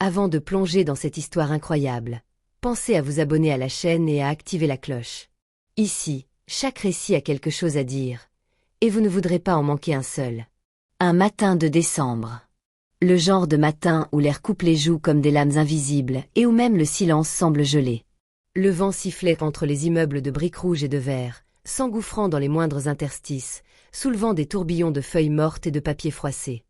Avant de plonger dans cette histoire incroyable, pensez à vous abonner à la chaîne et à activer la cloche. Ici, chaque récit a quelque chose à dire, et vous ne voudrez pas en manquer un seul. Un matin de décembre. Le genre de matin où l'air coupe les joues comme des lames invisibles et où même le silence semble gelé. Le vent sifflait entre les immeubles de briques rouges et de verre, s'engouffrant dans les moindres interstices, soulevant des tourbillons de feuilles mortes et de papier froissé.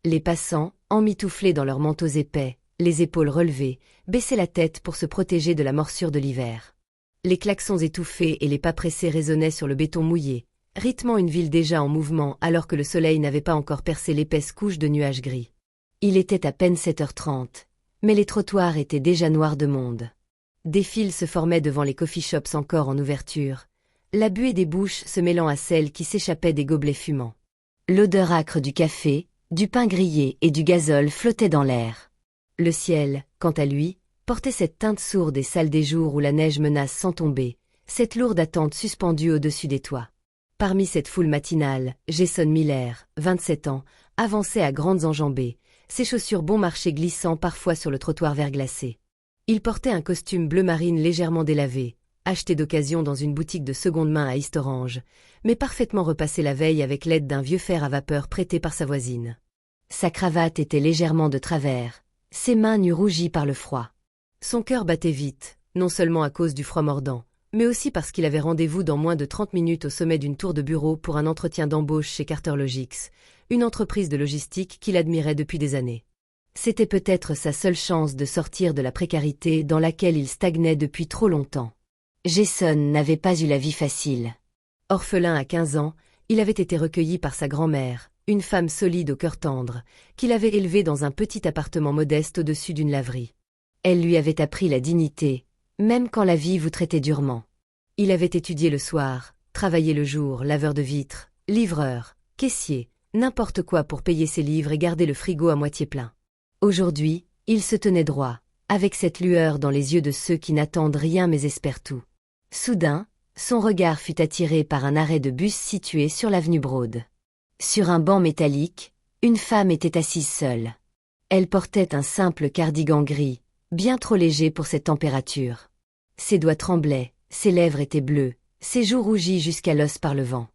Les passants, emmitouflés dans leurs manteaux épais, les épaules relevées, baissaient la tête pour se protéger de la morsure de l'hiver. Les klaxons étouffés et les pas pressés résonnaient sur le béton mouillé, rythmant une ville déjà en mouvement alors que le soleil n'avait pas encore percé l'épaisse couche de nuages gris. Il était à peine 7h30, mais les trottoirs étaient déjà noirs de monde. Des files se formaient devant les coffee shops encore en ouverture, la buée des bouches se mêlant à celle qui s'échappait des gobelets fumants. L'odeur âcre du café, du pain grillé et du gazole flottait dans l'air. Le ciel, quant à lui, portait cette teinte sourde et sale des jours où la neige menace sans tomber, cette lourde attente suspendue au-dessus des toits. Parmi cette foule matinale, Jason Miller, 27 ans, avançait à grandes enjambées, ses chaussures bon marché glissant parfois sur le trottoir verglacé. Il portait un costume bleu marine légèrement délavé, acheté d'occasion dans une boutique de seconde main à East Orange, mais parfaitement repassé la veille avec l'aide d'un vieux fer à vapeur prêté par sa voisine. Sa cravate était légèrement de travers, ses mains nues rougies par le froid. Son cœur battait vite, non seulement à cause du froid mordant, mais aussi parce qu'il avait rendez-vous dans moins de 30 minutes au sommet d'une tour de bureau pour un entretien d'embauche chez Carter Logics, une entreprise de logistique qu'il admirait depuis des années. C'était peut-être sa seule chance de sortir de la précarité dans laquelle il stagnait depuis trop longtemps. Jason n'avait pas eu la vie facile. Orphelin à 15 ans, il avait été recueilli par sa grand-mère, une femme solide au cœur tendre, qu'il avait élevée dans un petit appartement modeste au-dessus d'une laverie. Elle lui avait appris la dignité, même quand la vie vous traitait durement. Il avait étudié le soir, travaillé le jour, laveur de vitres, livreur, caissier, n'importe quoi pour payer ses livres et garder le frigo à moitié plein. Aujourd'hui, il se tenait droit, avec cette lueur dans les yeux de ceux qui n'attendent rien mais espèrent tout. Soudain, son regard fut attiré par un arrêt de bus situé sur l'avenue Broad. Sur un banc métallique, une femme était assise seule. Elle portait un simple cardigan gris, bien trop léger pour cette température. Ses doigts tremblaient, ses lèvres étaient bleues, ses joues rougies jusqu'à l'os par le vent.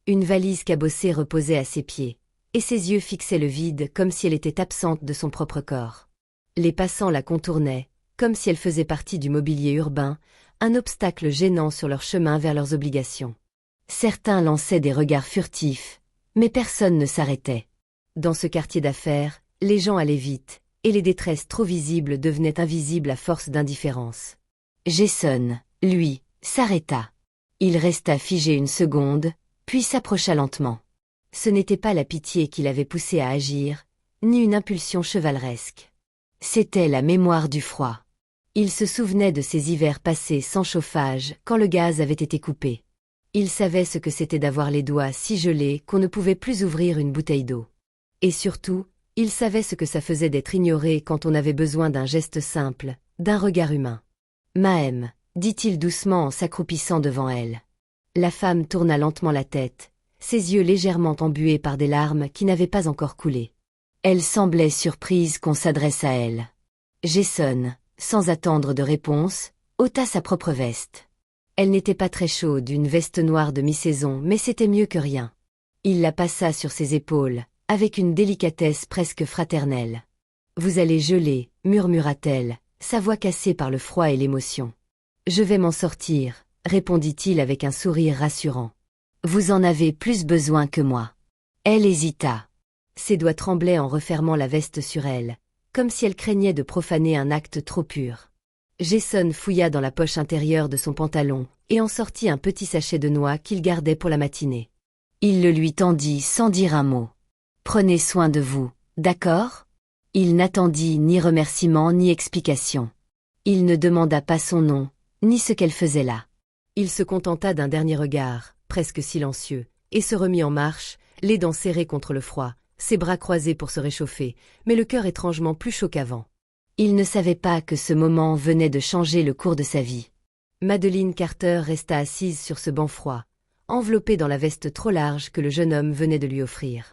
Une valise cabossée reposait à ses pieds, et ses yeux fixaient le vide comme si elle était absente de son propre corps. Les passants la contournaient, comme si elle faisait partie du mobilier urbain, un obstacle gênant sur leur chemin vers leurs obligations. Certains lançaient des regards furtifs, mais personne ne s'arrêtait. Dans ce quartier d'affaires, les gens allaient vite, et les détresses trop visibles devenaient invisibles à force d'indifférence. Jason, lui, s'arrêta. Il resta figé une seconde, puis s'approcha lentement. Ce n'était pas la pitié qui l'avait poussé à agir, ni une impulsion chevaleresque. C'était la mémoire du froid. Il se souvenait de ces hivers passés sans chauffage quand le gaz avait été coupé. Il savait ce que c'était d'avoir les doigts si gelés qu'on ne pouvait plus ouvrir une bouteille d'eau. Et surtout, il savait ce que ça faisait d'être ignoré quand on avait besoin d'un geste simple, d'un regard humain. « Mahem », dit-il doucement en s'accroupissant devant elle. La femme tourna lentement la tête, ses yeux légèrement embués par des larmes qui n'avaient pas encore coulé. Elle semblait surprise qu'on s'adresse à elle. Jason, sans attendre de réponse, ôta sa propre veste. Elle n'était pas très chaude, une veste noire de mi-saison, mais c'était mieux que rien. Il la passa sur ses épaules, avec une délicatesse presque fraternelle. « Vous allez geler », murmura-t-elle, sa voix cassée par le froid et l'émotion. « Je vais m'en sortir », répondit-il avec un sourire rassurant. « Vous en avez plus besoin que moi. » Elle hésita. Ses doigts tremblaient en refermant la veste sur elle, comme si elle craignait de profaner un acte trop pur. Jason fouilla dans la poche intérieure de son pantalon et en sortit un petit sachet de noix qu'il gardait pour la matinée. Il le lui tendit sans dire un mot. « Prenez soin de vous, d'accord ?» Il n'attendit ni remerciement ni explication. Il ne demanda pas son nom, ni ce qu'elle faisait là. Il se contenta d'un dernier regard, presque silencieux, et se remit en marche, les dents serrées contre le froid, ses bras croisés pour se réchauffer, mais le cœur étrangement plus chaud qu'avant. Il ne savait pas que ce moment venait de changer le cours de sa vie. Madeleine Carter resta assise sur ce banc froid, enveloppée dans la veste trop large que le jeune homme venait de lui offrir.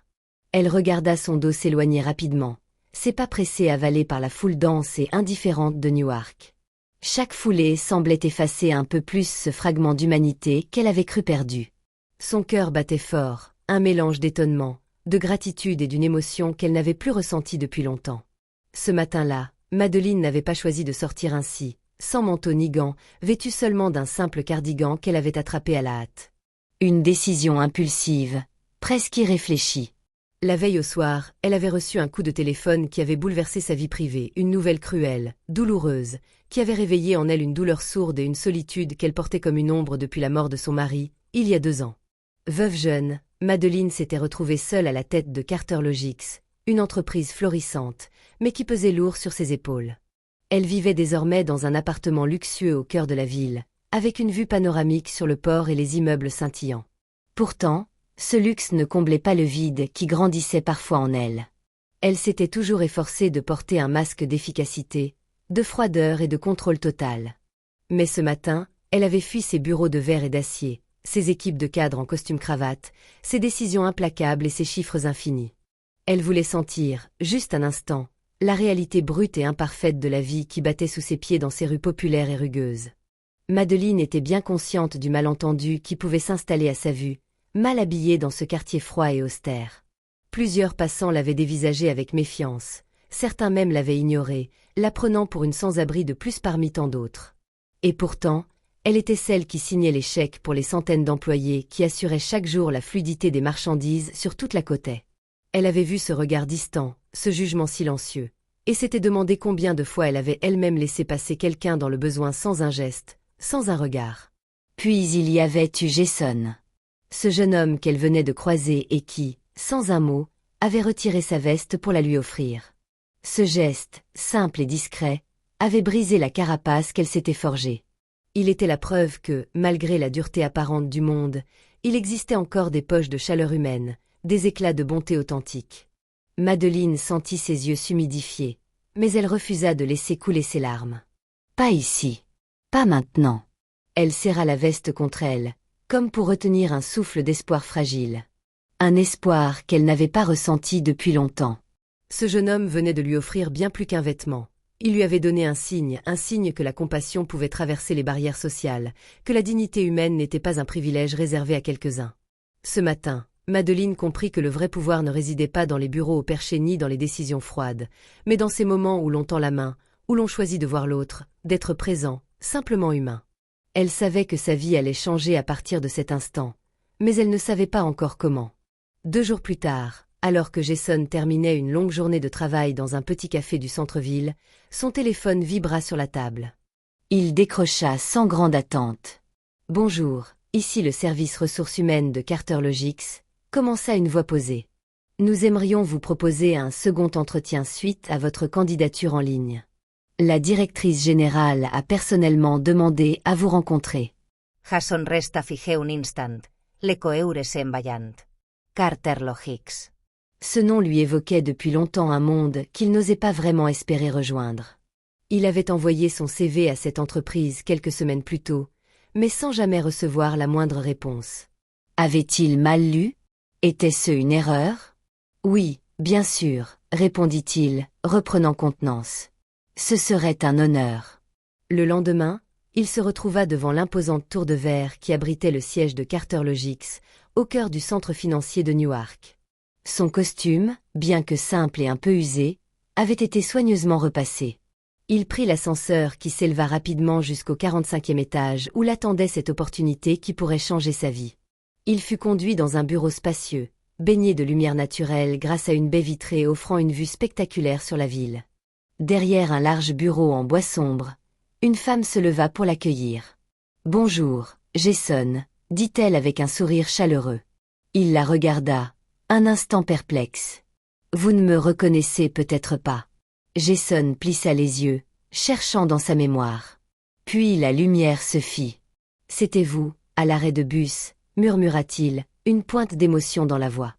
Elle regarda son dos s'éloigner rapidement, ses pas pressés avalés par la foule dense et indifférente de Newark. Chaque foulée semblait effacer un peu plus ce fragment d'humanité qu'elle avait cru perdu. Son cœur battait fort, un mélange d'étonnement, de gratitude et d'une émotion qu'elle n'avait plus ressentie depuis longtemps. Ce matin-là, Madeleine n'avait pas choisi de sortir ainsi, sans manteau ni gants, vêtue seulement d'un simple cardigan qu'elle avait attrapé à la hâte. Une décision impulsive, presque irréfléchie. La veille au soir, elle avait reçu un coup de téléphone qui avait bouleversé sa vie privée, une nouvelle cruelle, douloureuse, qui avait réveillé en elle une douleur sourde et une solitude qu'elle portait comme une ombre depuis la mort de son mari, il y a 2 ans. Veuve jeune, Madeleine s'était retrouvée seule à la tête de Carter Logics, une entreprise florissante, mais qui pesait lourd sur ses épaules. Elle vivait désormais dans un appartement luxueux au cœur de la ville, avec une vue panoramique sur le port et les immeubles scintillants. Pourtant, ce luxe ne comblait pas le vide qui grandissait parfois en elle. Elle s'était toujours efforcée de porter un masque d'efficacité, de froideur et de contrôle total. Mais ce matin, elle avait fui ses bureaux de verre et d'acier, ses équipes de cadres en costume-cravate, ses décisions implacables et ses chiffres infinis. Elle voulait sentir, juste un instant, la réalité brute et imparfaite de la vie qui battait sous ses pieds dans ces rues populaires et rugueuses. Madeleine était bien consciente du malentendu qui pouvait s'installer à sa vue, mal habillée dans ce quartier froid et austère. Plusieurs passants l'avaient dévisagée avec méfiance, certains même l'avaient ignorée, la prenant pour une sans-abri de plus parmi tant d'autres. Et pourtant, elle était celle qui signait les chèques pour les centaines d'employés qui assuraient chaque jour la fluidité des marchandises sur toute la côte. Elle avait vu ce regard distant, ce jugement silencieux, et s'était demandé combien de fois elle avait elle-même laissé passer quelqu'un dans le besoin sans un geste, sans un regard. Puis il y avait eu Jason. Ce jeune homme qu'elle venait de croiser et qui, sans un mot, avait retiré sa veste pour la lui offrir. Ce geste, simple et discret, avait brisé la carapace qu'elle s'était forgée. Il était la preuve que, malgré la dureté apparente du monde, il existait encore des poches de chaleur humaine, des éclats de bonté authentique. Madeleine sentit ses yeux s'humidifier, mais elle refusa de laisser couler ses larmes. Pas ici. Pas maintenant. Elle serra la veste contre elle, comme pour retenir un souffle d'espoir fragile. Un espoir qu'elle n'avait pas ressenti depuis longtemps. Ce jeune homme venait de lui offrir bien plus qu'un vêtement. Il lui avait donné un signe que la compassion pouvait traverser les barrières sociales, que la dignité humaine n'était pas un privilège réservé à quelques-uns. Ce matin, Madeleine comprit que le vrai pouvoir ne résidait pas dans les bureaux au perché ni dans les décisions froides, mais dans ces moments où l'on tend la main, où l'on choisit de voir l'autre, d'être présent, simplement humain. Elle savait que sa vie allait changer à partir de cet instant, mais elle ne savait pas encore comment. 2 jours plus tard, alors que Jason terminait une longue journée de travail dans un petit café du centre-ville, son téléphone vibra sur la table. Il décrocha sans grande attente. « Bonjour, ici le service ressources humaines de Carter Logics », commença une voix posée. « Nous aimerions vous proposer un second entretien suite à votre candidature en ligne. La directrice générale a personnellement demandé à vous rencontrer. » Jason resta figé un instant, l'ecoeure semballant. Carter Logics. Ce nom lui évoquait depuis longtemps un monde qu'il n'osait pas vraiment espérer rejoindre. Il avait envoyé son CV à cette entreprise quelques semaines plus tôt, mais sans jamais recevoir la moindre réponse. Avait-il mal lu? Était-ce une erreur? Oui, bien sûr, répondit-il, reprenant contenance. Ce serait un honneur. Le lendemain, il se retrouva devant l'imposante tour de verre qui abritait le siège de Carter Logics, au cœur du centre financier de Newark. Son costume, bien que simple et un peu usé, avait été soigneusement repassé. Il prit l'ascenseur qui s'éleva rapidement jusqu'au 45e étage où l'attendait cette opportunité qui pourrait changer sa vie. Il fut conduit dans un bureau spacieux, baigné de lumière naturelle grâce à une baie vitrée offrant une vue spectaculaire sur la ville. Derrière un large bureau en bois sombre, une femme se leva pour l'accueillir. « Bonjour, Jason », dit-elle avec un sourire chaleureux. Il la regarda, un instant perplexe. « Vous ne me reconnaissez peut-être pas. » Jason plissa les yeux, cherchant dans sa mémoire. Puis la lumière se fit. « C'était vous, à l'arrêt de bus », murmura-t-il, une pointe d'émotion dans la voix.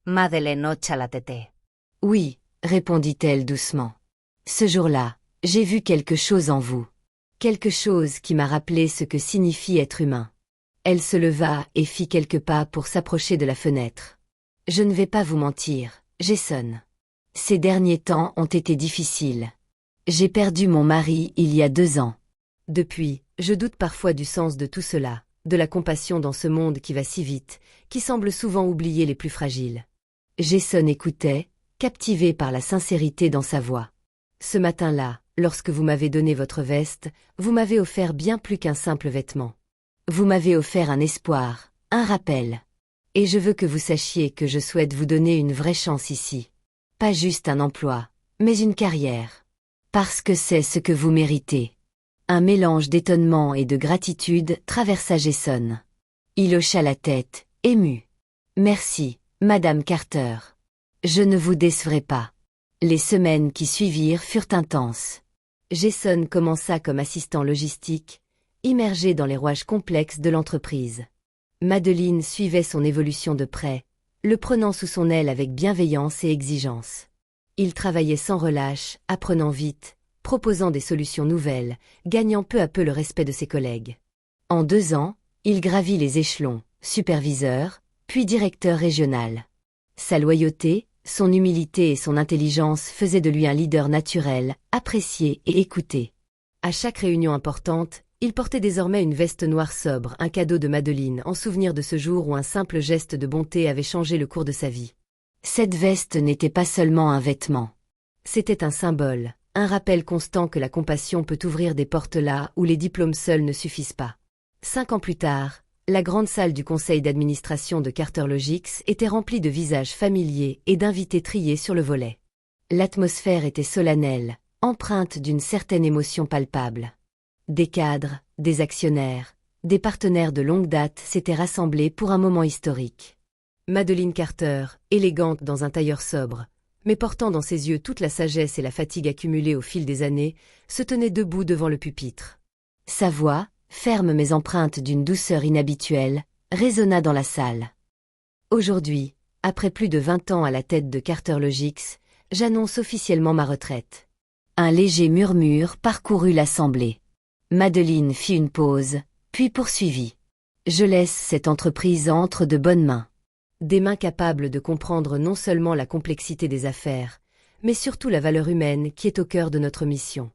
Madeleine hocha la tête. « Oui », répondit-elle doucement. « Ce jour-là, j'ai vu quelque chose en vous. Quelque chose qui m'a rappelé ce que signifie être humain. » Elle se leva et fit quelques pas pour s'approcher de la fenêtre. « Je ne vais pas vous mentir, Jason. Ces derniers temps ont été difficiles. J'ai perdu mon mari il y a 2 ans. Depuis, je doute parfois du sens de tout cela, de la compassion dans ce monde qui va si vite, qui semble souvent oublier les plus fragiles. Jason écoutait, captivé par la sincérité dans sa voix. Ce matin-là, lorsque vous m'avez donné votre veste, vous m'avez offert bien plus qu'un simple vêtement. Vous m'avez offert un espoir, un rappel. Et je veux que vous sachiez que je souhaite vous donner une vraie chance ici. Pas juste un emploi, mais une carrière. Parce que c'est ce que vous méritez. Un mélange d'étonnement et de gratitude traversa Jason. Il hocha la tête, ému. Merci, Madame Carter. Je ne vous décevrai pas. Les semaines qui suivirent furent intenses. Jason commença comme assistant logistique, immergé dans les rouages complexes de l'entreprise. Madeleine suivait son évolution de près, le prenant sous son aile avec bienveillance et exigence. Il travaillait sans relâche, apprenant vite, proposant des solutions nouvelles, gagnant peu à peu le respect de ses collègues. En 2 ans, il gravit les échelons, superviseur, puis directeur régional. Sa loyauté, son humilité et son intelligence faisaient de lui un leader naturel, apprécié et écouté. À chaque réunion importante, il portait désormais une veste noire sobre, un cadeau de Madeleine, en souvenir de ce jour où un simple geste de bonté avait changé le cours de sa vie. Cette veste n'était pas seulement un vêtement. C'était un symbole, un rappel constant que la compassion peut ouvrir des portes là où les diplômes seuls ne suffisent pas. 5 ans plus tard, la grande salle du conseil d'administration de Carter Logics était remplie de visages familiers et d'invités triés sur le volet. L'atmosphère était solennelle, empreinte d'une certaine émotion palpable. Des cadres, des actionnaires, des partenaires de longue date s'étaient rassemblés pour un moment historique. Madeleine Carter, élégante dans un tailleur sobre, mais portant dans ses yeux toute la sagesse et la fatigue accumulée au fil des années, se tenait debout devant le pupitre. Sa voix, ferme mais empreinte d'une douceur inhabituelle, résonna dans la salle. Aujourd'hui, après plus de 20 ans à la tête de Carter Logics, j'annonce officiellement ma retraite. Un léger murmure parcourut l'assemblée. Madeleine fit une pause, puis poursuivit. Je laisse cette entreprise entre de bonnes mains. Des mains capables de comprendre non seulement la complexité des affaires, mais surtout la valeur humaine qui est au cœur de notre mission.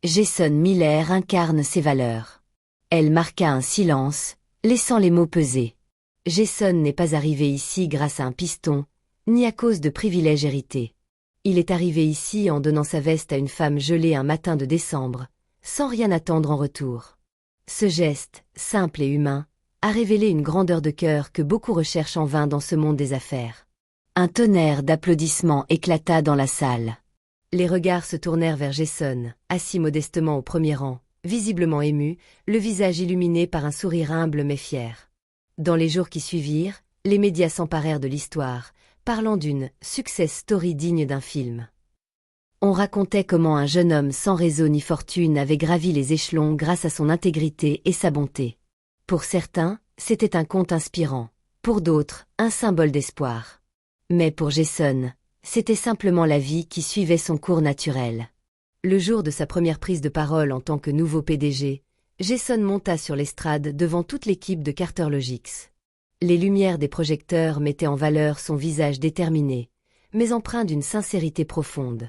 Jason Miller incarne ces valeurs. Elle marqua un silence, laissant les mots peser. Jason n'est pas arrivé ici grâce à un piston, ni à cause de privilèges hérités. Il est arrivé ici en donnant sa veste à une femme gelée un matin de décembre, sans rien attendre en retour. Ce geste, simple et humain, a révélé une grandeur de cœur que beaucoup recherchent en vain dans ce monde des affaires. Un tonnerre d'applaudissements éclata dans la salle. Les regards se tournèrent vers Jason, assis modestement au premier rang, visiblement ému, le visage illuminé par un sourire humble mais fier. Dans les jours qui suivirent, les médias s'emparèrent de l'histoire, parlant d'une « success story » digne d'un film. On racontait comment un jeune homme sans réseau ni fortune avait gravi les échelons grâce à son intégrité et sa bonté. Pour certains, c'était un conte inspirant, pour d'autres, un symbole d'espoir. Mais pour Jason, c'était simplement la vie qui suivait son cours naturel. Le jour de sa première prise de parole en tant que nouveau PDG, Jason monta sur l'estrade devant toute l'équipe de Carter Logics. Les lumières des projecteurs mettaient en valeur son visage déterminé, mais empreint d'une sincérité profonde.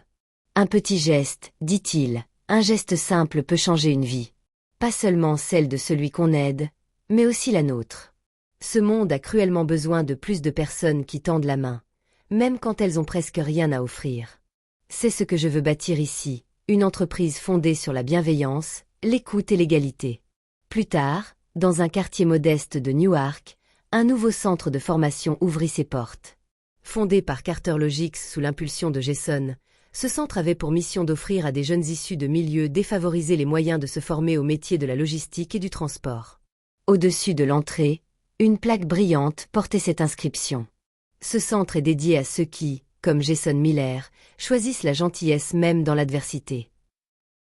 Un petit geste, dit-il, un geste simple peut changer une vie. Pas seulement celle de celui qu'on aide, mais aussi la nôtre. Ce monde a cruellement besoin de plus de personnes qui tendent la main, même quand elles ont presque rien à offrir. C'est ce que je veux bâtir ici, une entreprise fondée sur la bienveillance, l'écoute et l'égalité. Plus tard, dans un quartier modeste de Newark, un nouveau centre de formation ouvrit ses portes. Fondé par Carter Logics sous l'impulsion de Jason, ce centre avait pour mission d'offrir à des jeunes issus de milieux défavorisés les moyens de se former au métier de la logistique et du transport. Au-dessus de l'entrée, une plaque brillante portait cette inscription. Ce centre est dédié à ceux qui, comme Jason Miller, choisissent la gentillesse même dans l'adversité.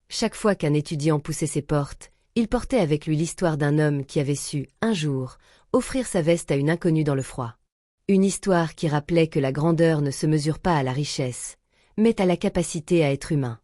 Chaque fois qu'un étudiant poussait ses portes, il portait avec lui l'histoire d'un homme qui avait su, un jour, offrir sa veste à une inconnue dans le froid. Une histoire qui rappelait que la grandeur ne se mesure pas à la richesse, mais à la capacité à être humain.